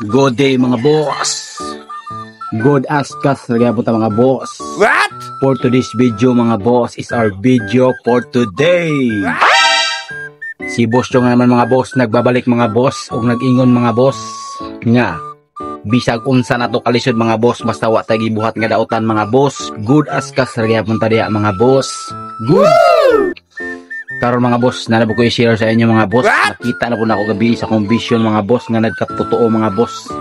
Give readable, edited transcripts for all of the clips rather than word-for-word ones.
Good day mga boss. Good askas lagi po ta mga boss. What? For today's video mga boss is our video for today. Si boss yung naman mga boss nagbabalik mga boss o nag-ingon mga boss nga bisag unsa na to kalisod mga boss basta wa tay gibuhat nga dautan mga boss. Good askas lagi po ta diha mga boss. Good. Karon mga boss, nalabo ko i-share sa inyo mga boss. Nakita na po na ako gabi sa akong vision mga boss nga nagkatotoo mga boss.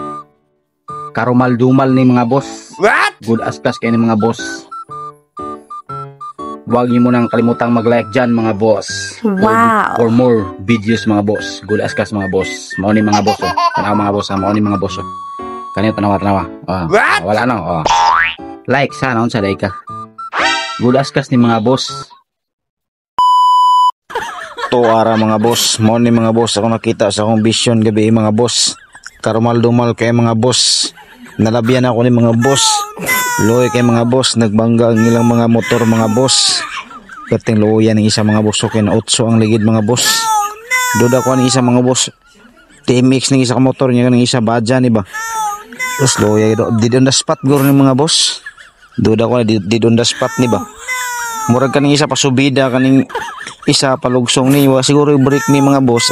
Karumal-dumal ni mga boss. What? Good askas kayo ni mga boss. Huwag niyo mo nang kalimutang mag-like dyan mga boss. Wow. For more videos mga boss. Good askas mga boss. Mauni mga boss oh. Tanaw mga boss, mauni mga boss oh. Kanyo tanawa-tanawa. Oh. What? Wala na oh. Like sana unsa day ka. Good askas ni mga boss. To ara mga boss, mo ni mga boss ako nakita sa akong vision gabi mga boss. Karumal-dumal kay mga boss. Nalabyan ako ni mga boss. Loy kay mga boss, nagbangga ang ilang mga motor mga boss. Kating loyan ng isa mga boss, okay na utso ang ligid mga boss. Duda ko ni isa mga boss. TMX ng isa ka motor niya ng isa badja ni ba. Terus loya did on the spot guro ni mga boss. Duda ko did on the spot ni ba. Murag kaning isa pasubida kaning isa palugsong ni siguro yung break ni mga boss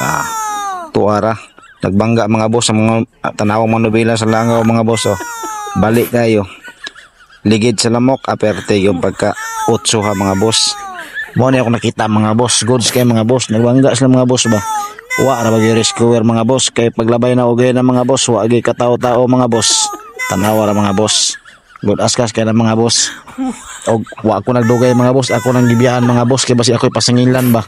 tuara nagbangga mga boss sa mga tanawang manubila sa langaw mga boss oh. Balik kayo ligid sa lamok aperte yung pagka utso ha mga boss mo ni ako nakita mga boss goods kay mga boss nagbangga sila mga boss ba wa ra bagi rescuer mga boss kay paglabay na ugay na mga boss wa gi kataw-tao mga boss tanawa ra mga boss good askas kay na mga boss og wa ako nagdugay mga boss ako nang gibiyahan mga boss kay basi ako pasangilan ba